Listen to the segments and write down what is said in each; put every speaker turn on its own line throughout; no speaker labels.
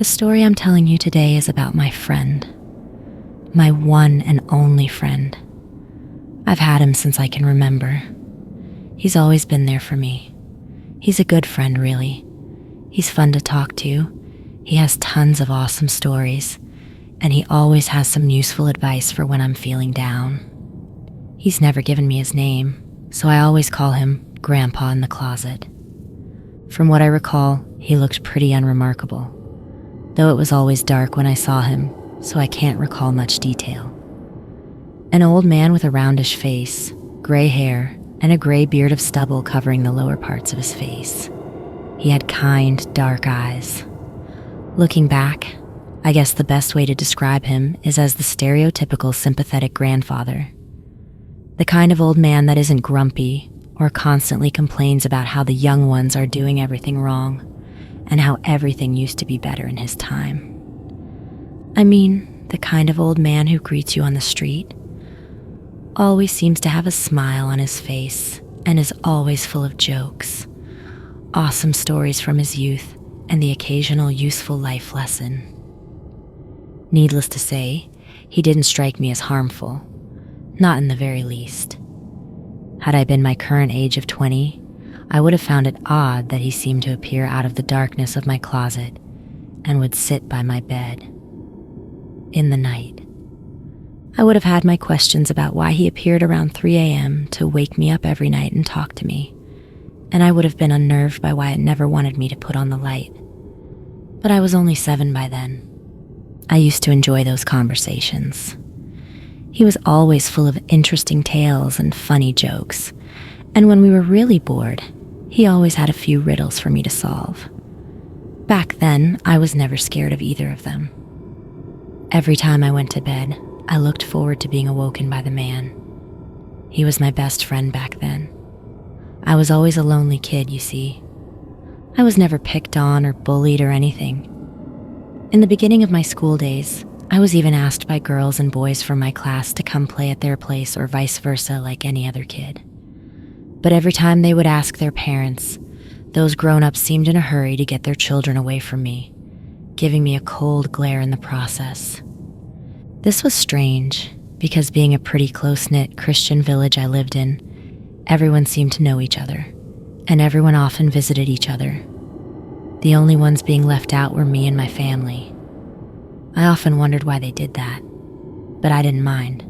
The story I'm telling you today is about my friend. My one and only friend. I've had him since I can remember. He's always been there for me. He's a good friend, really. He's fun to talk to. He has tons of awesome stories, and he always has some useful advice for when I'm feeling down. He's never given me his name, so I always call him Grandpa in the Closet. From what I recall, he looked pretty unremarkable, though it was always dark when I saw him, so I can't recall much detail. An old man with a roundish face, gray hair, and a gray beard of stubble covering the lower parts of his face. He had kind, dark eyes. Looking back, I guess the best way to describe him is as the stereotypical sympathetic grandfather. The kind of old man that isn't grumpy or constantly complains about how the young ones are doing everything wrong and how everything used to be better in his time. I mean, the kind of old man who greets you on the street, always seems to have a smile on his face and is always full of jokes, awesome stories from his youth, and the occasional useful life lesson. Needless to say, he didn't strike me as harmful, not in the very least. Had I been my current age of 20, I would have found it odd that he seemed to appear out of the darkness of my closet and would sit by my bed in the night. I would have had my questions about why he appeared around 3 a.m. to wake me up every night and talk to me, and I would have been unnerved by why it never wanted me to put on the light. But I was only 7 by then. I used to enjoy those conversations. He was always full of interesting tales and funny jokes, and when we were really bored, he always had a few riddles for me to solve. Back then, I was never scared of either of them. Every time I went to bed, I looked forward to being awoken by the man. He was my best friend back then. I was always a lonely kid, you see. I was never picked on or bullied or anything. In the beginning of my school days, I was even asked by girls and boys from my class to come play at their place or vice versa like any other kid. But every time they would ask their parents, those grown-ups seemed in a hurry to get their children away from me, giving me a cold glare in the process. This was strange, because being a pretty close-knit Christian village I lived in, everyone seemed to know each other, and everyone often visited each other. The only ones being left out were me and my family. I often wondered why they did that, but I didn't mind.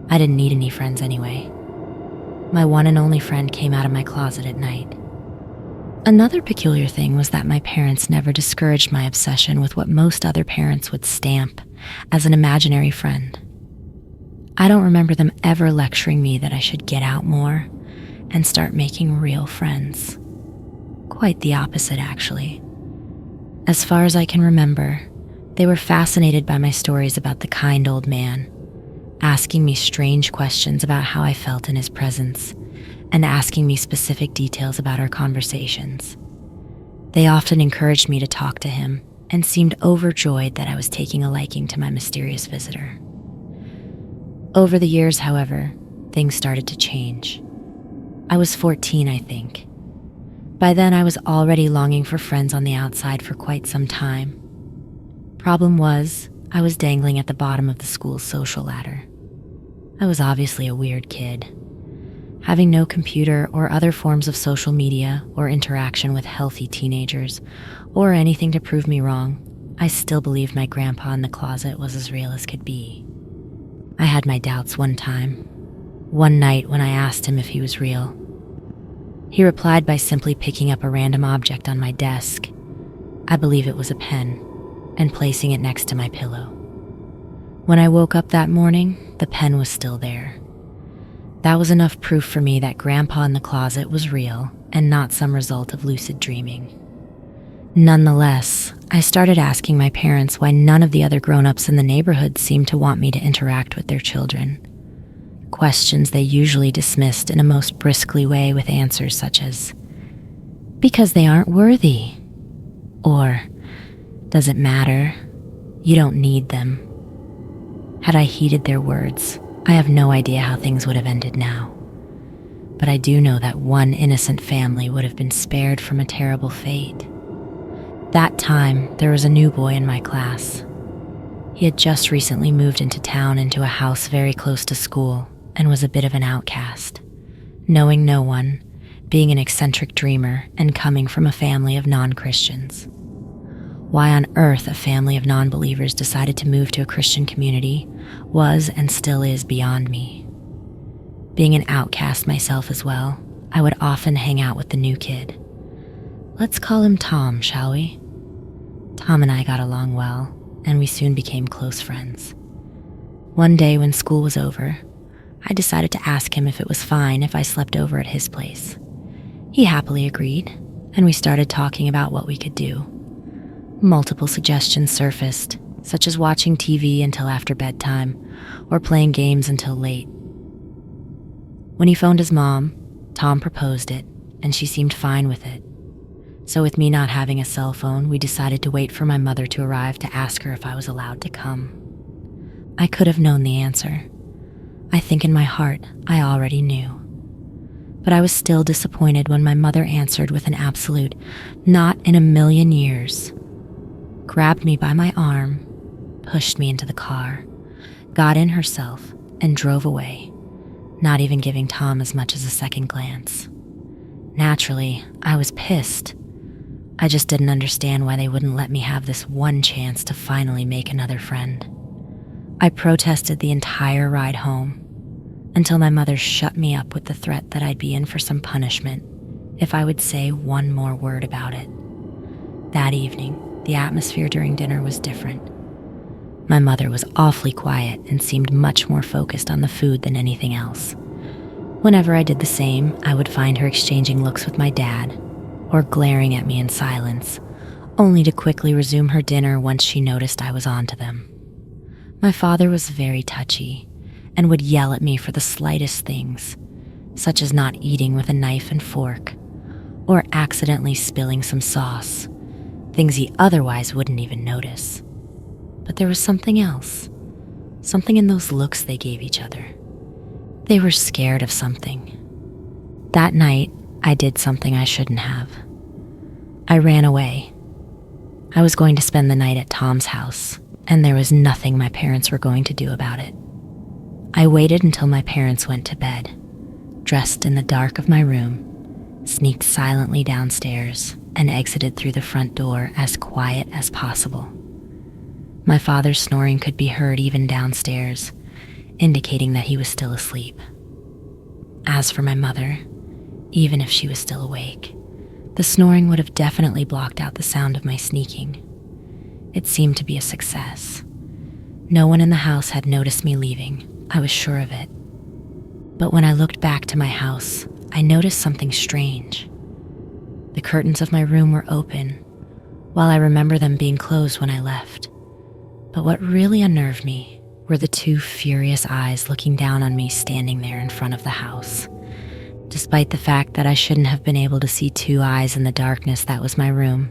I didn't need any friends anyway. My one and only friend came out of my closet at night. Another peculiar thing was that my parents never discouraged my obsession with what most other parents would stamp as an imaginary friend. I don't remember them ever lecturing me that I should get out more and start making real friends. Quite the opposite, actually. As far as I can remember, they were fascinated by my stories about the kind old man, asking me strange questions about how I felt in his presence, and asking me specific details about our conversations. They often encouraged me to talk to him and seemed overjoyed that I was taking a liking to my mysterious visitor. Over the years, however, things started to change. I was 14, I think. By then, I was already longing for friends on the outside for quite some time. Problem was, I was dangling at the bottom of the school's social ladder. I was obviously a weird kid. Having no computer or other forms of social media or interaction with healthy teenagers, or anything to prove me wrong, I still believed my grandpa in the closet was as real as could be. I had my doubts one night when I asked him if he was real. He replied by simply picking up a random object on my desk, I believe it was a pen, and placing it next to my pillow. When I woke up that morning, the pen was still there. That was enough proof for me that Grandpa in the closet was real and not some result of lucid dreaming. Nonetheless, I started asking my parents why none of the other grown-ups in the neighborhood seemed to want me to interact with their children. Questions they usually dismissed in a most briskly way with answers such as, "Because they aren't worthy," or, "Does it matter? You don't need them." Had I heeded their words, I have no idea how things would have ended now. But I do know that one innocent family would have been spared from a terrible fate. that time, there was a new boy in my class. He had just recently moved into town into a house very close to school and was a bit of an outcast, knowing no one, being an eccentric dreamer, and coming from a family of non-Christians. Why on earth a family of non-believers decided to move to a Christian community was and still is beyond me. Being an outcast myself as well, I would often hang out with the new kid. Let's call him Tom, shall we? Tom and I got along well, and we soon became close friends. One day when school was over, I decided to ask him if it was fine if I slept over at his place. He happily agreed, and we started talking about what we could do. Multiple suggestions surfaced, such as watching TV until after bedtime or playing games until late. When he phoned his mom, Tom proposed it, and she seemed fine with it. So with me not having a cell phone, we decided to wait for my mother to arrive to ask her if I was allowed to come. I could have known the answer. I think in my heart, I already knew. But I was still disappointed when my mother answered with an absolute, "Not in a million years," grabbed me by my arm, pushed me into the car, got in herself, and drove away, not even giving Tom as much as a second glance. Naturally, I was pissed. I just didn't understand why they wouldn't let me have this one chance to finally make another friend. I protested the entire ride home until my mother shut me up with the threat that I'd be in for some punishment if I would say one more word about it. That evening, the atmosphere during dinner was different. My mother was awfully quiet and seemed much more focused on the food than anything else. Whenever I did the same, I would find her exchanging looks with my dad or glaring at me in silence, only to quickly resume her dinner once she noticed I was onto them. My father was very touchy and would yell at me for the slightest things, such as not eating with a knife and fork or accidentally spilling some sauce, things he otherwise wouldn't even notice. But there was something else, something in those looks they gave each other. They were scared of something. That night, I did something I shouldn't have. I ran away. I was going to spend the night at Tom's house, and there was nothing my parents were going to do about it. I waited until my parents went to bed, dressed in the dark of my room, sneaked silently downstairs, and exited through the front door as quiet as possible. My father's snoring could be heard even downstairs, indicating that he was still asleep. As for my mother, even if she was still awake, the snoring would have definitely blocked out the sound of my sneaking. It seemed to be a success. No one in the house had noticed me leaving, I was sure of it. But when I looked back to my house, I noticed something strange. The curtains of my room were open, while I remember them being closed when I left. But what really unnerved me were the two furious eyes looking down on me standing there in front of the house. Despite the fact that I shouldn't have been able to see two eyes in the darkness that was my room,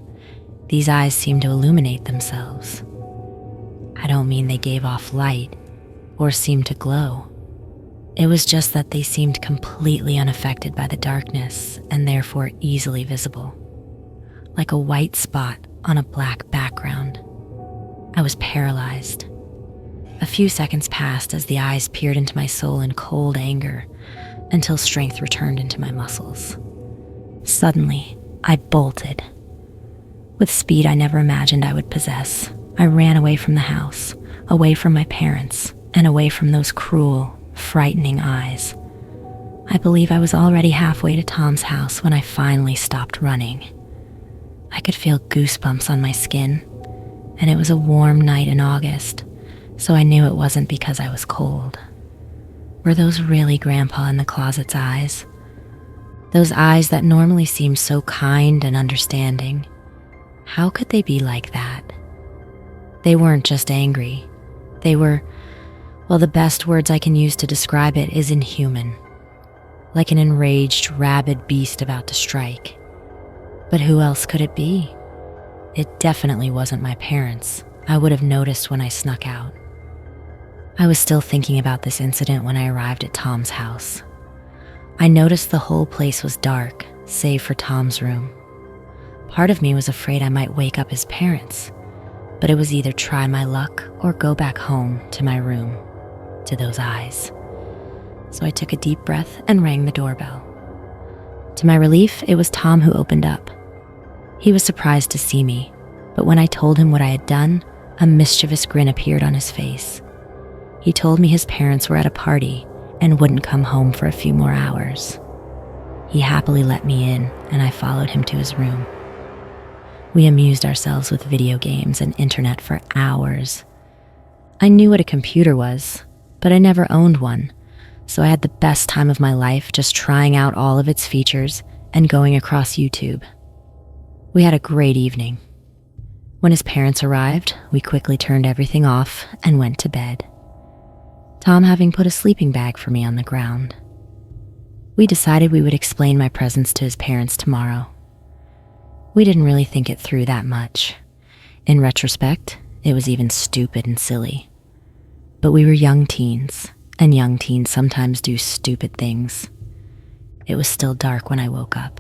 these eyes seemed to illuminate themselves. I don't mean they gave off light or seemed to glow. It was just that they seemed completely unaffected by the darkness and therefore easily visible, like a white spot on a black background. I was paralyzed. A few seconds passed as the eyes peered into my soul in cold anger until strength returned into my muscles. Suddenly, I bolted. With speed I never imagined I would possess, I ran away from the house, away from my parents, and away from those cruel, frightening eyes. I believe I was already halfway to Tom's house when I finally stopped running. I could feel goosebumps on my skin, and it was a warm night in August, so I knew it wasn't because I was cold. Were those really Grandpa in the closet's eyes? Those eyes that normally seem so kind and understanding. How could they be like that? They weren't just angry. They were, well, the best words I can use to describe it is inhuman. Like an enraged, rabid beast about to strike. But who else could it be? It definitely wasn't my parents. I would have noticed when I snuck out. I was still thinking about this incident when I arrived at Tom's house. I noticed the whole place was dark, save for Tom's room. Part of me was afraid I might wake up his parents, but it was either try my luck or go back home to my room, to those eyes. So I took a deep breath and rang the doorbell. To my relief, it was Tom who opened up. He was surprised to see me, but when I told him what I had done, a mischievous grin appeared on his face. He told me his parents were at a party and wouldn't come home for a few more hours. He happily let me in, and I followed him to his room. We amused ourselves with video games and internet for hours. I knew what a computer was, but I never owned one, so I had the best time of my life just trying out all of its features and going across YouTube. We had a great evening. When his parents arrived, we quickly turned everything off and went to bed, Tom having put a sleeping bag for me on the ground. We decided we would explain my presence to his parents tomorrow. We didn't really think it through that much. In retrospect, it was even stupid and silly. But we were young teens, and young teens sometimes do stupid things. It was still dark when I woke up.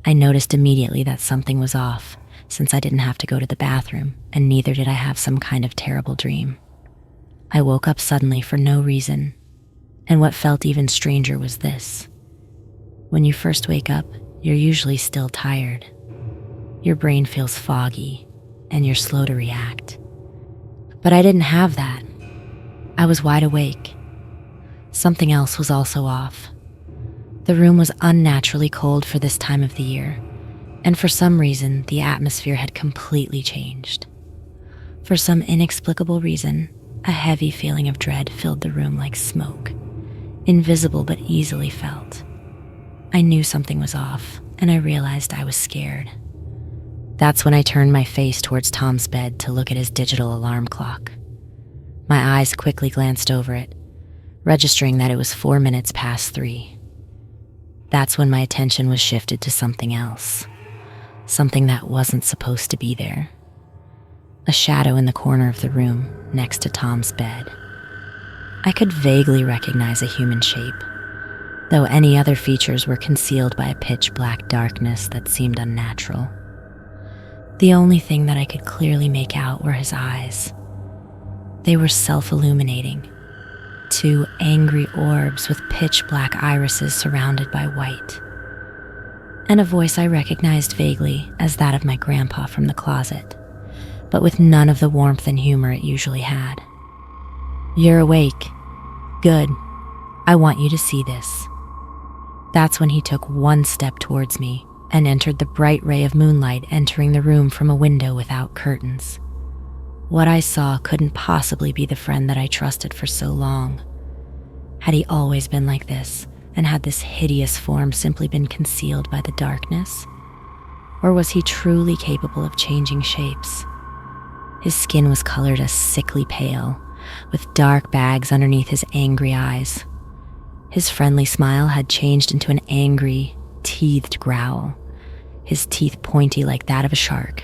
I noticed immediately that something was off, since I didn't have to go to the bathroom, and neither did I have some kind of terrible dream. I woke up suddenly for no reason, and what felt even stranger was this. When you first wake up, you're usually still tired. Your brain feels foggy, and you're slow to react. But I didn't have that. I was wide awake. Something else was also off. The room was unnaturally cold for this time of the year, and for some reason, the atmosphere had completely changed. For some inexplicable reason, a heavy feeling of dread filled the room like smoke, invisible but easily felt. I knew something was off, and I realized I was scared. That's when I turned my face towards Tom's bed to look at his digital alarm clock. My eyes quickly glanced over it, registering that it was 4 minutes past 3. That's when my attention was shifted to something else, something that wasn't supposed to be there. A shadow in the corner of the room next to Tom's bed. I could vaguely recognize a human shape, though any other features were concealed by a pitch-black darkness that seemed unnatural. The only thing that I could clearly make out were his eyes. They were self-illuminating, 2 angry orbs with pitch-black irises surrounded by white, and a voice I recognized vaguely as that of my grandpa from the closet, but with none of the warmth and humor it usually had. "You're awake. Good. I want you to see this." That's when he took 1 step towards me and entered the bright ray of moonlight entering the room from a window without curtains. What I saw couldn't possibly be the friend that I trusted for so long. Had he always been like this, and had this hideous form simply been concealed by the darkness? Or was he truly capable of changing shapes? His skin was colored a sickly pale, with dark bags underneath his angry eyes. His friendly smile had changed into an angry, teethed growl, his teeth pointy like that of a shark.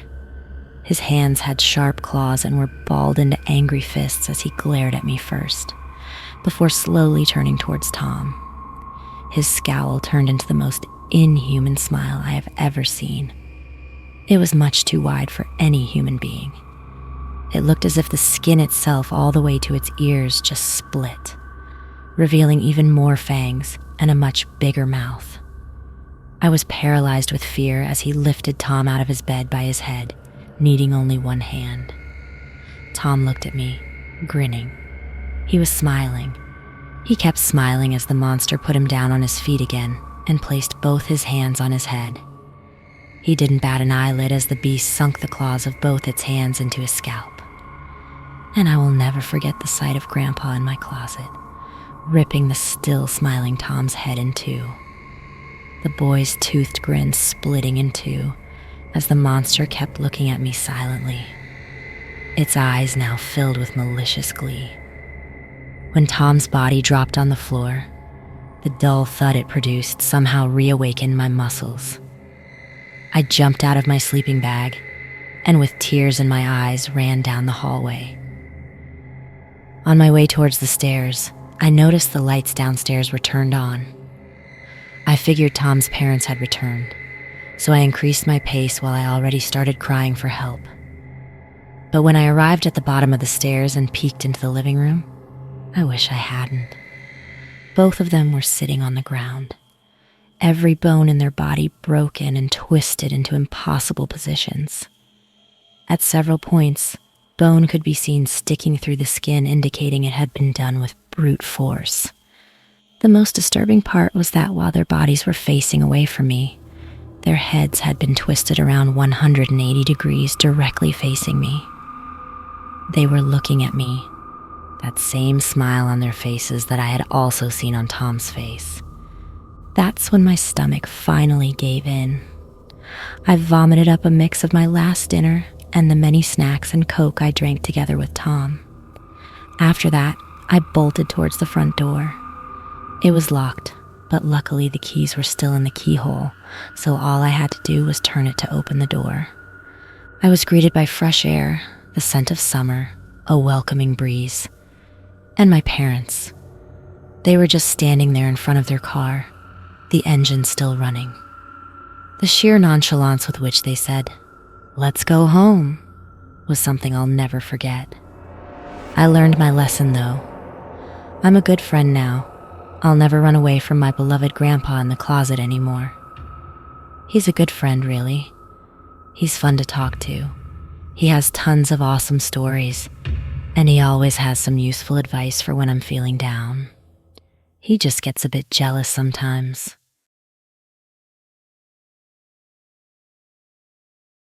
His hands had sharp claws and were balled into angry fists as he glared at me first, before slowly turning towards Tom. His scowl turned into the most inhuman smile I have ever seen. It was much too wide for any human being. It looked as if the skin itself all the way to its ears just split, revealing even more fangs and a much bigger mouth. I was paralyzed with fear as he lifted Tom out of his bed by his head, needing only 1 hand. Tom looked at me, grinning. He was smiling. He kept smiling as the monster put him down on his feet again and placed both his hands on his head. He didn't bat an eyelid as the beast sunk the claws of both its hands into his scalp. And I will never forget the sight of Grandpa in my closet, ripping the still smiling Tom's head in 2. The boy's toothed grin splitting in 2 as the monster kept looking at me silently, its eyes now filled with malicious glee. When Tom's body dropped on the floor, the dull thud it produced somehow reawakened my muscles. I jumped out of my sleeping bag and with tears in my eyes ran down the hallway. On my way towards the stairs, I noticed the lights downstairs were turned on. I figured Tom's parents had returned, so I increased my pace while I already started crying for help. But when I arrived at the bottom of the stairs and peeked into the living room, I wish I hadn't. Both of them were sitting on the ground, every bone in their body broken and twisted into impossible positions. At several points, bone could be seen sticking through the skin, indicating it had been done with brute force. The most disturbing part was that while their bodies were facing away from me, their heads had been twisted around 180 degrees directly facing me. They were looking at me, that same smile on their faces that I had also seen on Tom's face. That's when my stomach finally gave in. I vomited up a mix of my last dinner and the many snacks and Coke I drank together with Tom. After that, I bolted towards the front door. It was locked, but luckily the keys were still in the keyhole, so all I had to do was turn it to open the door. I was greeted by fresh air, the scent of summer, a welcoming breeze, and my parents. They were just standing there in front of their car, the engine still running. The sheer nonchalance with which they said, "Let's go home," was something I'll never forget. I learned my lesson though. I'm a good friend now. I'll never run away from my beloved grandpa in the closet anymore. He's a good friend, really. He's fun to talk to. He has tons of awesome stories, and he always has some useful advice for when I'm feeling down. He just gets a bit jealous sometimes.